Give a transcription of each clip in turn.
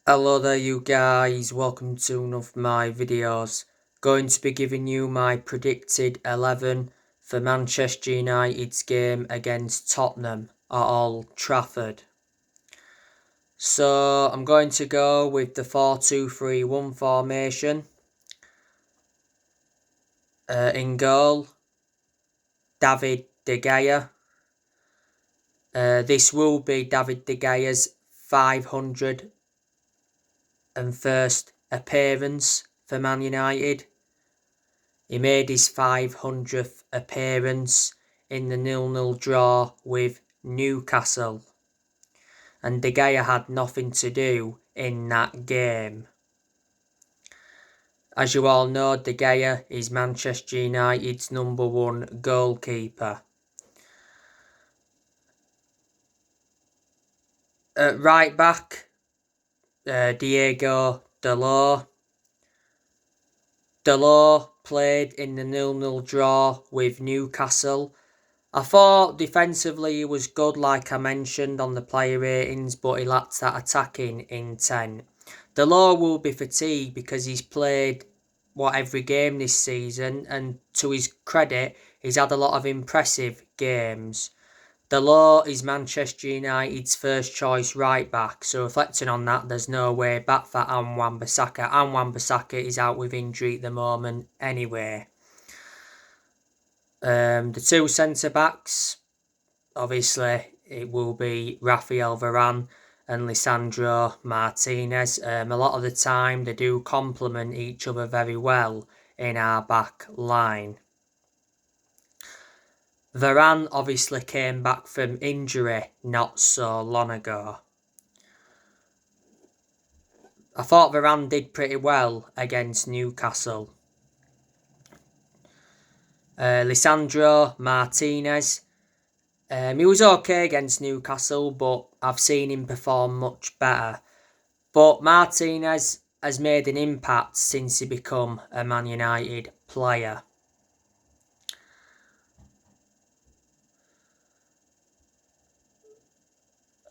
Hello there you guys, welcome to one of my videos. Going to be giving you my predicted 11 for Manchester United's game against Tottenham at Old Trafford. So I'm going to go with the 4-2-3-1 formation. In goal, David De Gea. This will be David De Gea's 501st appearance for Man United. He made his 500th appearance in the 0-0 draw with Newcastle, and De Gea had nothing to do in that game. As you all know, De Gea is Manchester United's #1 goalkeeper. At right back, Diego Dalot. Dalot played in the 0-0 draw with Newcastle. I thought defensively he was good, like I mentioned on the player ratings, but he lacks that attacking intent. Dalot will be fatigued because he's played every game this season, and to his credit, he's had a lot of impressive games. Dalot is Manchester United's first choice right back, so reflecting on that, there's no way back for Wan-Bissaka. And Wan-Bissaka is out with injury at the moment anyway. The two centre-backs, obviously, it will be Rafael Varane and Lisandro Martinez. A lot of the time, they do complement each other very well in our back line. Varane obviously came back from injury not so long ago. I thought Varane did pretty well against Newcastle. Lisandro Martinez. He was okay against Newcastle, but I've seen him perform much better. But Martinez has made an impact since he become a Man United player.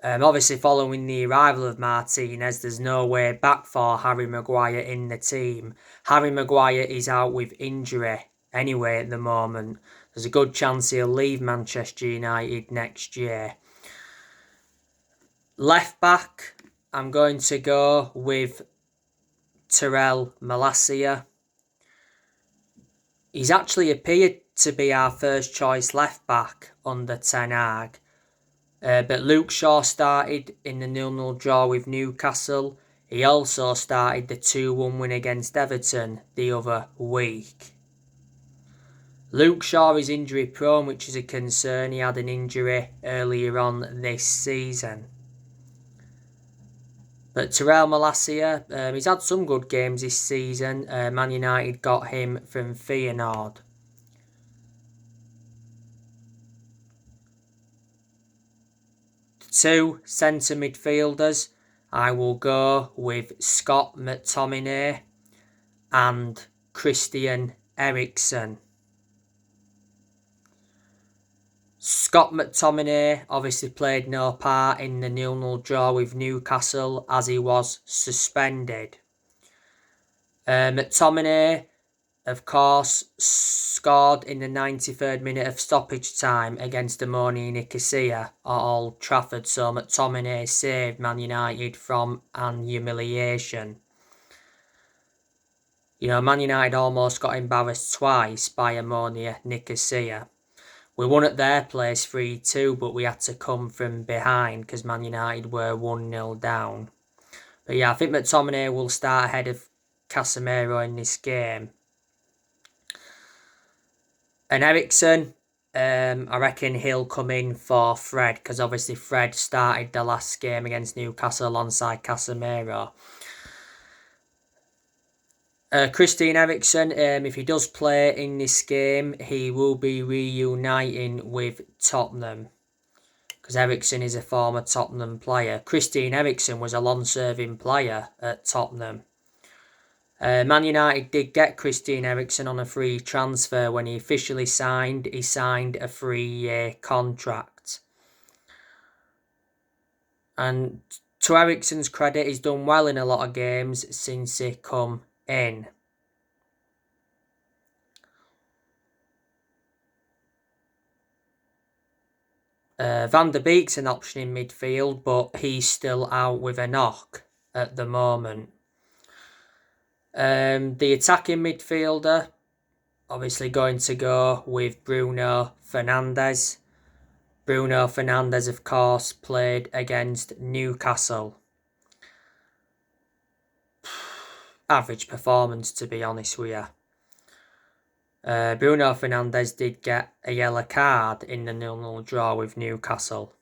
Obviously, following the arrival of Martinez, there's no way back for Harry Maguire in the team. Harry Maguire is out with injury anyway at the moment. There's a good chance he'll leave Manchester United next year. Left back, I'm going to go with Tyrell Malacia. He's actually appeared to be our first choice left back under Ten Hag. But Luke Shaw started in the 0-0 draw with Newcastle. He also started the 2-1 win against Everton the other week. Luke Shaw is injury prone, which is a concern. He had an injury earlier on this season. But Tyrell Malacia, he's had some good games this season. Man United got him from Feyenoord. Two centre midfielders, I will go with Scott McTominay and Christian Eriksen. Scott McTominay obviously played no part in the 0-0 draw with Newcastle as he was suspended. McTominay, of course, scored in the 93rd minute of stoppage time against Ammonia Nicosia at Old Trafford, so McTominay saved Man United from an humiliation. You know, Man United almost got embarrassed twice by Ammonia Nicosia. We won at their place 3-2, but we had to come from behind because Man United were 1-0 down. But yeah, I think McTominay will start ahead of Casemiro in this game. And Eriksen, I reckon he'll come in for Fred, because obviously Fred started the last game against Newcastle alongside Casemiro. Christian Eriksen, if he does play in this game, he will be reuniting with Tottenham, because Eriksen is a former Tottenham player. Christian Eriksen was a long-serving player at Tottenham. Man United did get Christian Eriksen on a free transfer when he officially signed. He signed a 3-year contract. And to Eriksen's credit, he's done well in a lot of games since he come in. Van der Beek's an option in midfield, but he's still out with a knock at the moment. The attacking midfielder, obviously going to go with Bruno Fernandes. Bruno Fernandes, of course, played against Newcastle. Average performance, to be honest with you. Bruno Fernandes did get a yellow card in the 0-0 draw with Newcastle.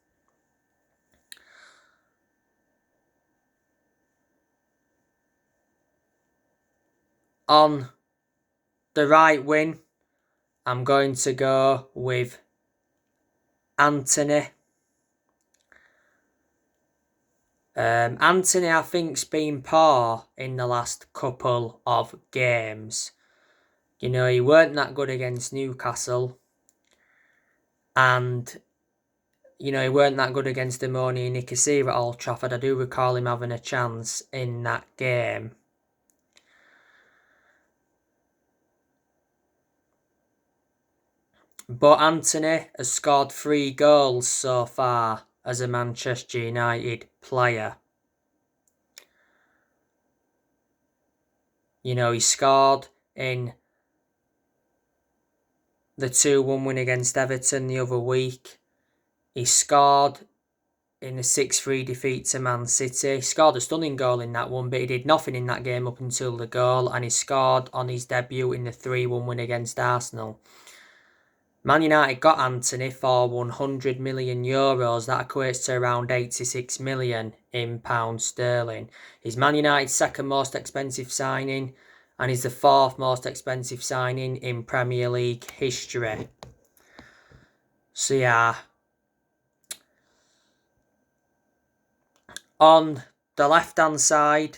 On the right wing, I'm going to go with Anthony. Anthony, I think's been poor in the last couple of games. You know, he weren't that good against Newcastle. And, you know, he weren't that good against Amoni and Nicosia at Old Trafford. I do recall him having a chance in that game. But Anthony has scored 3 goals so far as a Manchester United player. You know, he scored in the 2-1 win against Everton the other week. He scored in the 6-3 defeat to Man City. He scored a stunning goal in that one, but he did nothing in that game up until the goal, and he scored on his debut in the 3-1 win against Arsenal. Man United got Anthony for €100 million. That equates to around 86 million in pounds sterling. He's Man United's second most expensive signing, and he's the 4th most expensive signing in Premier League history. So yeah. On the left-hand side,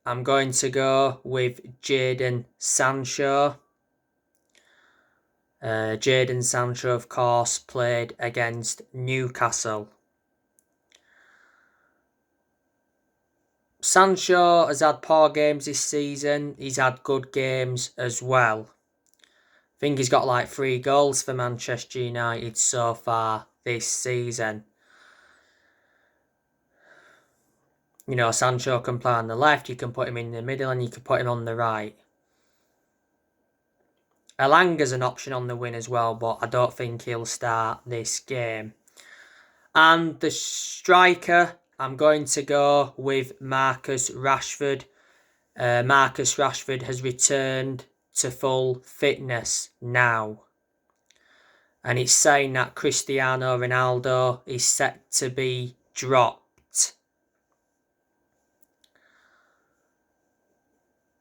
I'm going to go with Jadon Sancho. Jadon Sancho, of course, played against Newcastle. Sancho has had poor games this season. He's had good games as well. I think he's got like 3 goals for Manchester United so far this season. You know, Sancho can play on the left, you can put him in the middle, and you can put him on the right. Elanga's an option on the wing as well, but I don't think he'll start this game. And the striker, I'm going to go with Marcus Rashford. Marcus Rashford has returned to full fitness now. And it's saying that Cristiano Ronaldo is set to be dropped.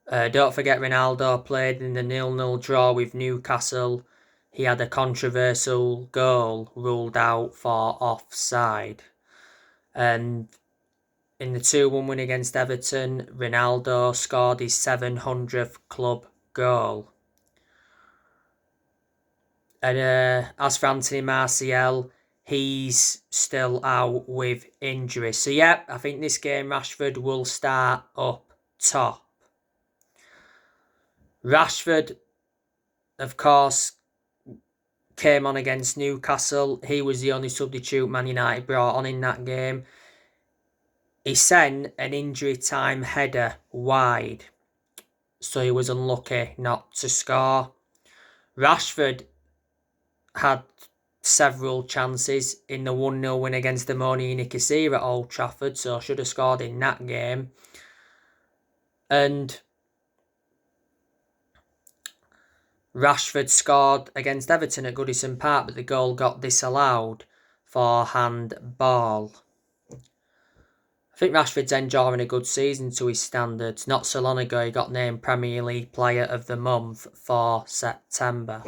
Don't forget Ronaldo played in the 0-0 draw with Newcastle. He had a controversial goal ruled out for offside. And in the 2-1 win against Everton, Ronaldo scored his 700th club goal. And as for Anthony Martial, he's still out with injury. So yeah, I think this game Rashford will start up top. Rashford, of course, came on against Newcastle. He was the only substitute Man United brought on in that game. He sent an injury time header wide, so he was unlucky not to score. Rashford had several chances in the 1-0 win against Amoni and Nicosia at Old Trafford, so should have scored in that game. And Rashford scored against Everton at Goodison Park, but the goal got disallowed for handball. I think Rashford's enjoying a good season to his standards. Not so long ago, he got named Premier League Player of the Month for September.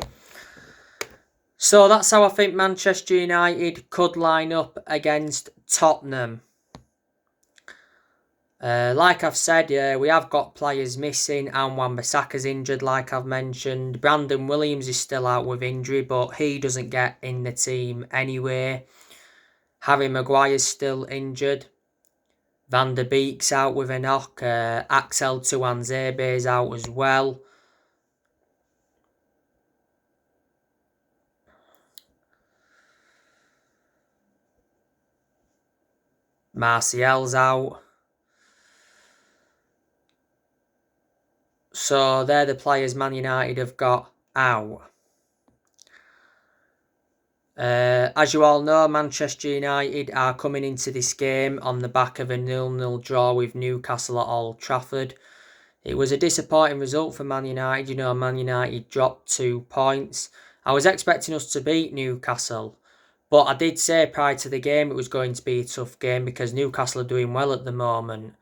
So that's how I think Manchester United could line up against Tottenham. Like I've said, we have got players missing. And Wan-Bissaka's injured, like I've mentioned. Brandon Williams is still out with injury, but he doesn't get in the team anyway. Harry Maguire's still injured. Van der Beek's out with a knock. Axel Tuanzebe's out as well. Martial's out. So they're the players Man United have got out. As you all know, Manchester United are coming into this game on the back of a 0-0 draw with Newcastle at Old Trafford. It was a disappointing result for Man United. You know, Man United dropped 2 points. I was expecting us to beat Newcastle, but I did say prior to the game it was going to be a tough game because Newcastle are doing well at the moment.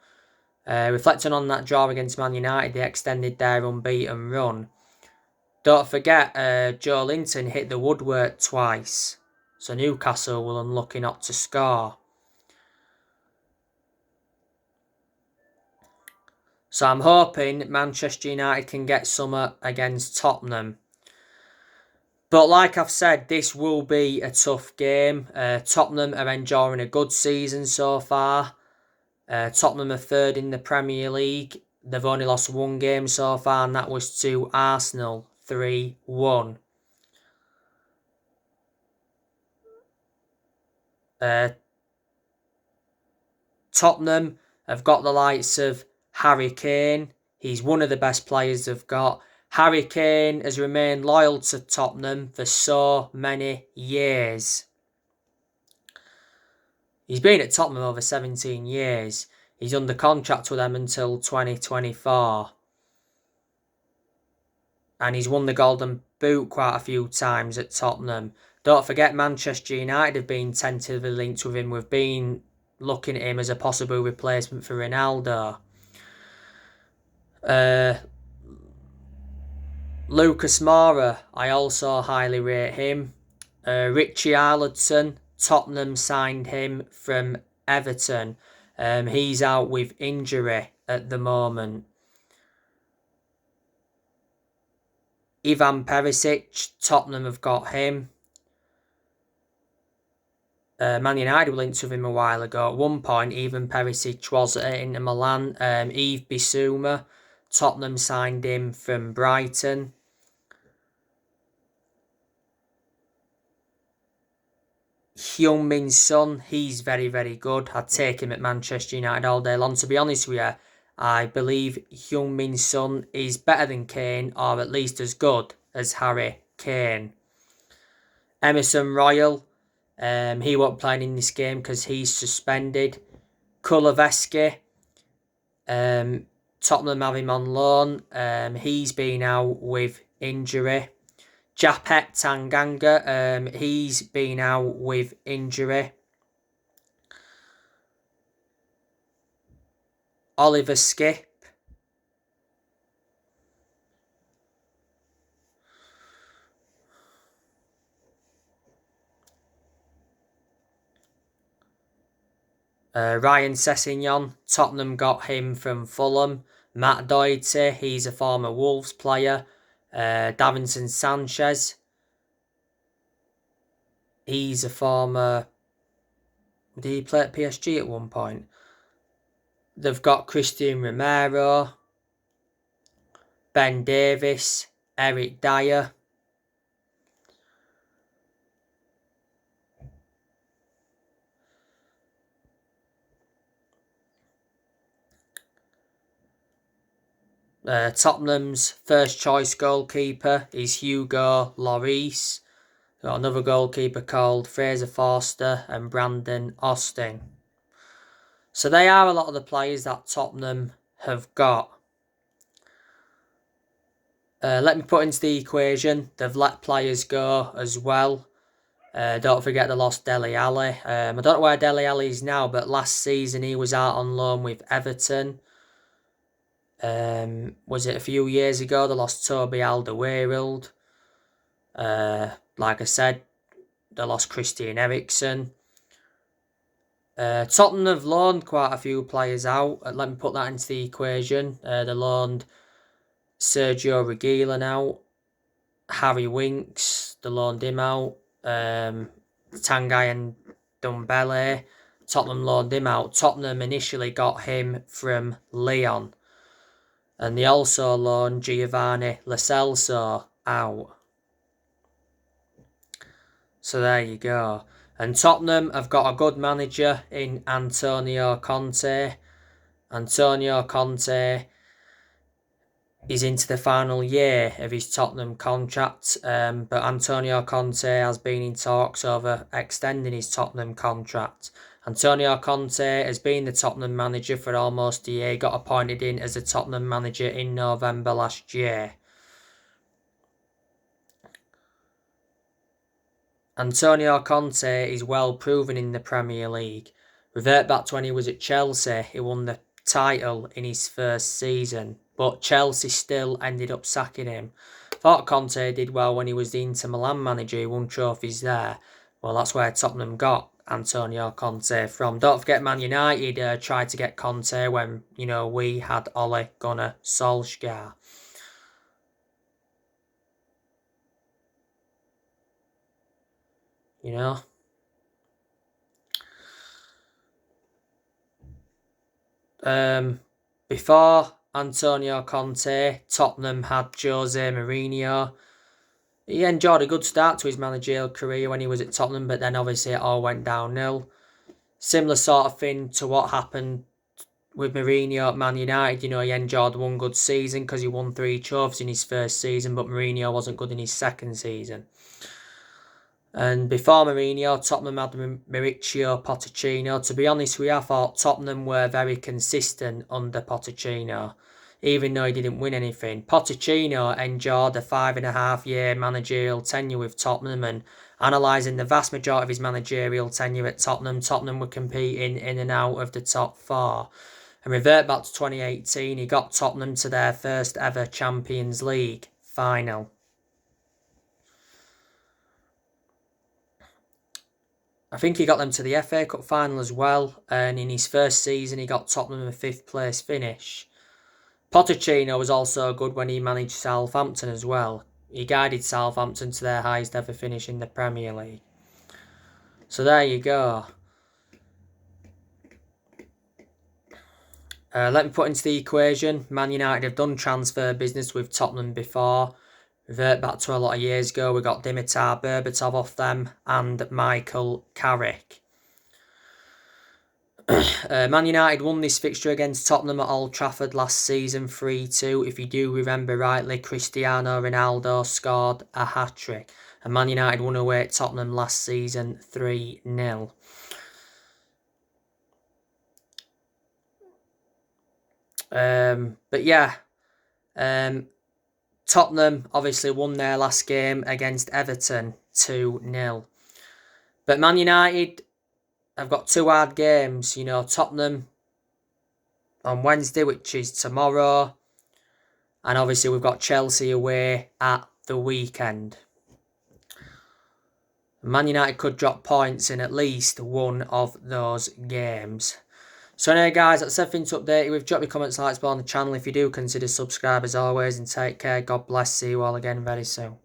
Reflecting on that draw against Man United, they extended their unbeaten run. Don't forget, Joe Linton hit the woodwork twice, so Newcastle were unlucky not to score. So I'm hoping Manchester United can get some against Tottenham. But like I've said, this will be a tough game. Tottenham are enjoying a good season so far. Tottenham are third in the Premier League. They've only lost 1 game so far, and that was to Arsenal, 3-1. Tottenham have got the likes of Harry Kane. He's one of the best players they've got. Harry Kane has remained loyal to Tottenham for so many years. He's been at Tottenham over 17 years. He's under contract with them until 2024. And he's won the Golden Boot quite a few times at Tottenham. Don't forget, Manchester United have been tentatively linked with him. We've been looking at him as a possible replacement for Ronaldo. Lucas Moura, I also highly rate him. Richie Arledson, Tottenham signed him from Everton. He's out with injury at the moment. Ivan Perisic, Tottenham have got him. Man United were linked with him a while ago. At one point, Ivan Perisic was at Inter Milan. Yves Bissouma, Tottenham signed him from Brighton. Heung-min Son, he's very, very good. I'd take him at Manchester United all day long. To be honest with you, I believe Heung-min Son is better than Kane, or at least as good as Harry Kane. Emerson Royal, he won't play in this game because he's suspended. Kuleveski, Tottenham have him on loan. He's been out with injury. Japet Tanganga, he's been out with injury. Oliver Skip. Ryan Sessegnon, Tottenham got him from Fulham. Matt Doherty, he's a former Wolves player. Davinson Sanchez, he's a former... Did he play at PSG at one point? They've got Christian Romero, Ben Davis, Eric Dyer. Tottenham's first choice goalkeeper is Hugo Lloris. Got another goalkeeper called Fraser Forster and Brandon Austin. So they are a lot of the players that Tottenham have got. Let me put into the equation, they've let players go as well. Don't forget they lost Dele Alli. I don't know where Dele Alli is now, but last season he was out on loan with Everton. Was it a few years ago they lost Toby Alderweireld? Like I said, they lost Christian Eriksen. Tottenham have loaned quite a few players out. Let me put that into the equation. They loaned Sergio Reguilon out. Harry Winks, they loaned him out. Tanguy and Ndombele. Tottenham loaned him out. Tottenham initially got him from Lyon. And they also loaned Giovanni Lo Celso out. So there you go. And Tottenham have got a good manager in Antonio Conte. Antonio Conte is into the final year of his Tottenham contract, but Antonio Conte has been in talks over extending his Tottenham contract. Antonio Conte has been the Tottenham manager for almost a year. He got appointed in as a Tottenham manager in November last year. Antonio Conte is well proven in the Premier League. Revert back to when he was at Chelsea, he won the title in his first season, but Chelsea still ended up sacking him. Thought Conte did well when he was the Inter Milan manager, he won trophies there. Well, that's where Tottenham got Antonio Conte from. Don't forget Man United tried to get Conte when, we had Ole Gunnar Solskjaer. Before Antonio Conte, Tottenham had Jose Mourinho. He enjoyed a good start to his managerial career when he was at Tottenham, but then obviously it all went downhill. Similar sort of thing to what happened with Mourinho at Man United. He enjoyed one good season because he won 3 trophies in his first season, but Mourinho wasn't good in his second season. And before Mourinho, Tottenham had Mauricio Pochettino. To be honest with you, I thought Tottenham were very consistent under Pochettino, even though he didn't win anything. Pochettino enjoyed a 5.5-year managerial tenure with Tottenham, and analysing the vast majority of his managerial tenure at Tottenham, Tottenham were competing in and out of the top 4. And revert back to 2018, he got Tottenham to their first ever Champions League final. I think he got them to the FA Cup final as well, and in his first season he got Tottenham a 5th place finish. Pochettino was also good when he managed Southampton as well. He guided Southampton to their highest ever finish in the Premier League. So there you go. Let me put into the equation, Man United have done transfer business with Tottenham before. Revert back to a lot of years ago, we got Dimitar Berbatov off them and Michael Carrick. Man United won this fixture against Tottenham at Old Trafford last season 3-2. If you do remember rightly, Cristiano Ronaldo scored a hat-trick. And Man United won away at Tottenham last season 3-0. But yeah, Tottenham obviously won their last game against Everton 2-0. But Man United have got 2 hard games. Tottenham on Wednesday, which is tomorrow. And obviously we've got Chelsea away at the weekend. Man United could drop points in at least one of those games. So anyway guys, that's everything to update you with. Drop your comments, likes below on the channel if you do. Consider subscribe as always, and take care. God bless. See you all again very soon.